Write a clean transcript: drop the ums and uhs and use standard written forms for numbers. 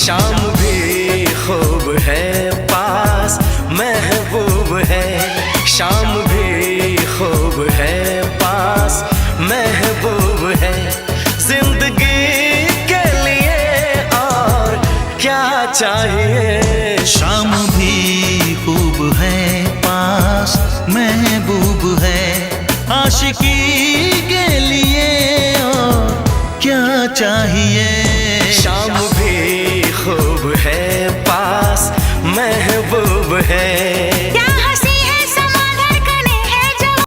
शाम भी खूब है पास महबूब है, शाम भी खूब है पास महबूब है। जिंदगी के लिए और क्या चाहिए। शाम भी खूब है पास महबूब है, आशिकी के लिए और क्या चाहिए। शाम